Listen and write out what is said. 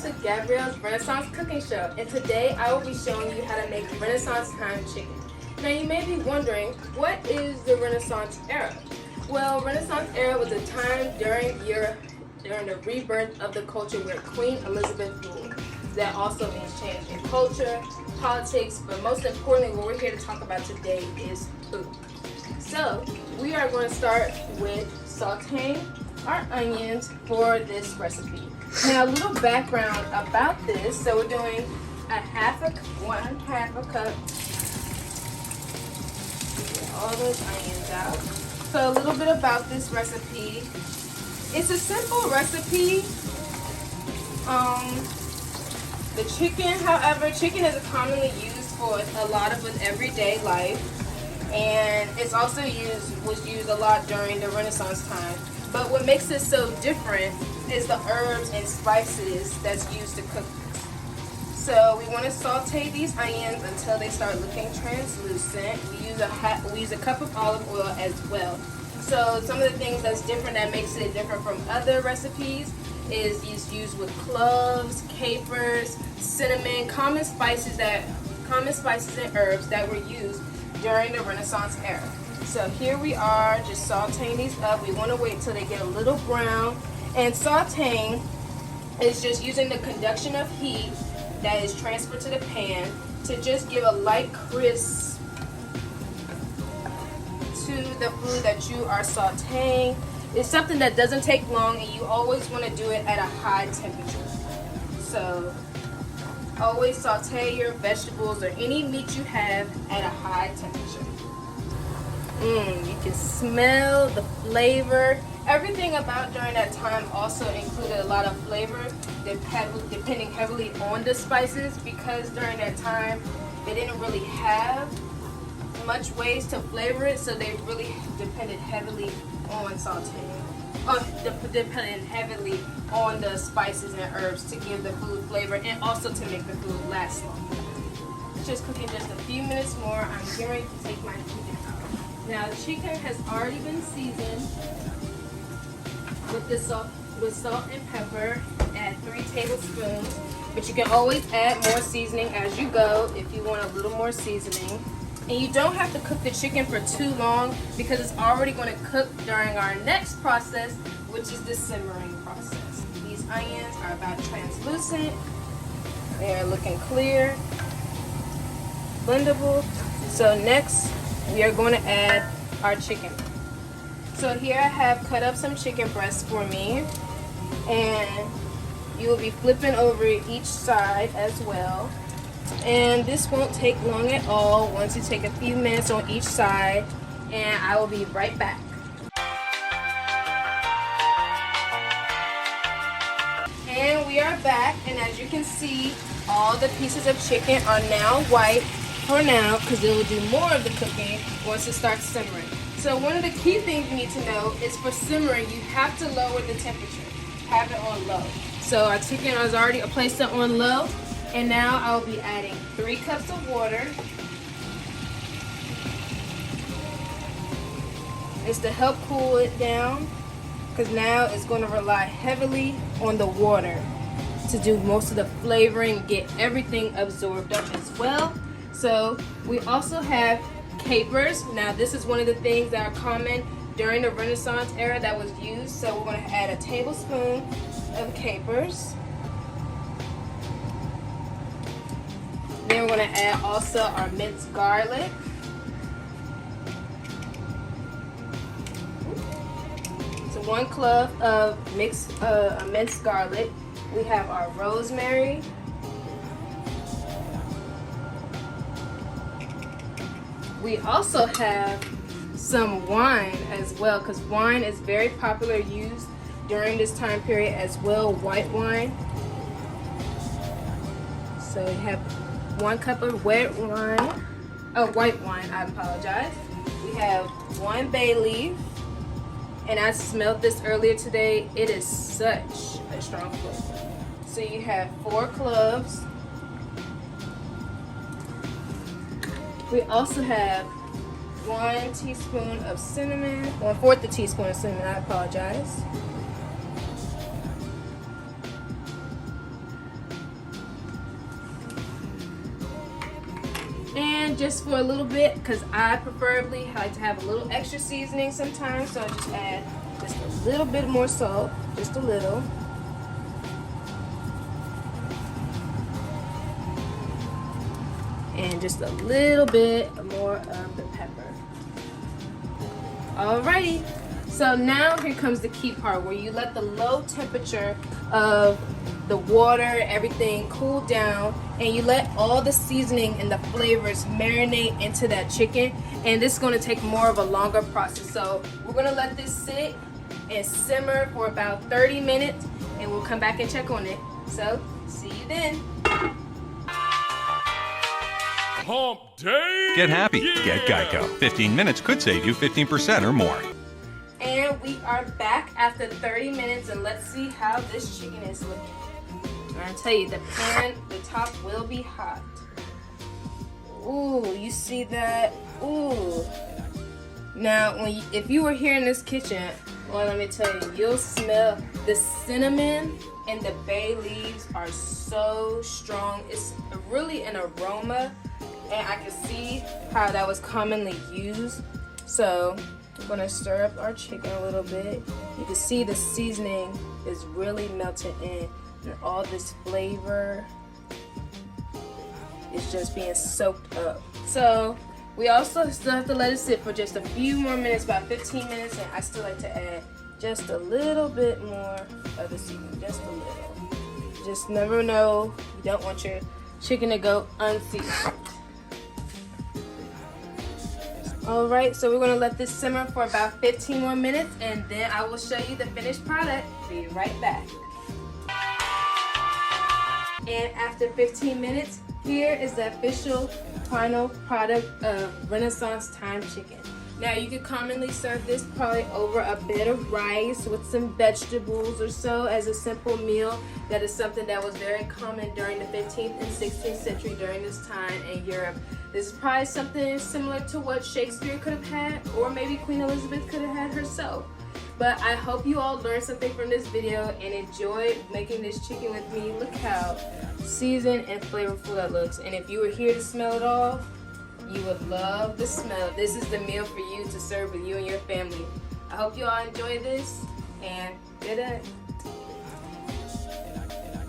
to Gabrielle's Renaissance Cooking Show, and today I will be showing you how to make Renaissance time chicken. Now you may be wondering, what is the Renaissance era? Well, Renaissance era was a time during the rebirth of the culture where Queen Elizabeth ruled. That also means change in culture, politics, but most importantly, what we're here to talk about today is food. So we are going to start with sauteing our onions for this recipe. Now, a little background about this. So we're doing one half a cup. Get all those onions out. So a little bit about this recipe. It's a simple recipe. The chicken, however, chicken is commonly used for a lot of everyday life, and it's also was used a lot during the Renaissance time. But what makes it so different is the herbs and spices that's used to cook this. So we want to saute these onions until they start looking translucent. We use a cup of olive oil as well. So some of the things that's different that makes it different from other recipes is it's used with cloves, capers, cinnamon, common spices and herbs that were used during the Renaissance era. So here we are just sauteing these up. We want to wait till they get a little brown. And sauteing is just using the conduction of heat that is transferred to the pan to just give a light crisp to the food that you are sauteing. It's something that doesn't take long, and you always want to do it at a high temperature. So always saute your vegetables or any meat you have at a high temperature. You can smell the flavor. Everything about during that time also included a lot of flavor, depending heavily on the spices, because during that time they didn't really have much ways to flavor it, so they really depended heavily on sauteing. Depended heavily on the spices and herbs to give the food flavor and also to make the food last longer. It's just cooking just a few minutes more. I'm getting ready to take my chicken out. Now the chicken has already been seasoned with salt and pepper. Add 3 tablespoons, but you can always add more seasoning as you go if you want a little more seasoning. And you don't have to cook the chicken for too long because it's already going to cook during our next process, which is the simmering process. These onions are about translucent. They are looking clear, blendable. So next, we are going to add our chicken. So here I have cut up some chicken breasts for me, and you will be flipping over each side as well. And this won't take long at all once you take a few minutes on each side, and I will be right back. And we are back, and as you can see, all the pieces of chicken are now white for now, because it will do more of the cooking once it starts simmering. So one of the key things you need to know is for simmering, you have to lower the temperature. Have it on low. So our chicken is already placed it on low. And now I'll be adding 3 cups of water. It's to help cool it down, because now it's going to rely heavily on the water to do most of the flavoring, get everything absorbed up as well. So we also have capers. Now this is one of the things that are common during the Renaissance era that was used. So we're going to add a tablespoon of capers. Then we're going to add also our minced garlic. So 1 clove of minced garlic. We have our rosemary. We also have some wine as well, because wine is very popular used during this time period as well, white wine. So we have 1 cup of white wine, I apologize. We have 1 bay leaf, and I smelled this earlier today. It is such a strong flavor. So you have 4 cloves. We also have 1 teaspoon of cinnamon, 1/4 teaspoon of cinnamon, I apologize. And just for a little bit, because I preferably like to have a little extra seasoning sometimes, so I just add just a little bit more salt, just a little. And just a little bit more of the pepper. Alrighty, so now here comes the key part where you let the low temperature of the water, everything cool down, and you let all the seasoning and the flavors marinate into that chicken. And this is going to take more of a longer process. So we're going to let this sit and simmer for about 30 minutes, and we'll come back and check on it. So see you then. Hump Day! Get happy. Get Geico. 15 minutes could save you 15% or more. And we are back after 30 minutes, and let's see how this chicken is looking. I tell you, the pan, the top will be hot. Ooh, you see that? Ooh. Now, if you were here in this kitchen, well, let me tell you, you'll smell the cinnamon and the bay leaves are so strong. It's really an aroma, and I can see how that was commonly used. So I'm gonna stir up our chicken a little bit. You can see the seasoning is really melting in, and all this flavor is just being soaked up. So we also still have to let it sit for just a few more minutes, about 15 minutes, and I still like to add just a little bit more of the seasoning, just a little. Just never know, you don't want your chicken to go unseasoned. Alright, so we're going to let this simmer for about 15 more minutes, and then I will show you the finished product. Be right back. And after 15 minutes, here is the official final product of Renaissance Time Chicken. Now, you could commonly serve this probably over a bed of rice with some vegetables or so as a simple meal. That is something that was very common during the 15th and 16th century during this time in Europe. This is probably something similar to what Shakespeare could have had, or maybe Queen Elizabeth could have had herself. But I hope you all learned something from this video and enjoyed making this chicken with me. Look how seasoned and flavorful that looks. And if you were here to smell it all, you would love the smell. This is the meal for you to serve with you and your family. I hope you all enjoy this, and good day.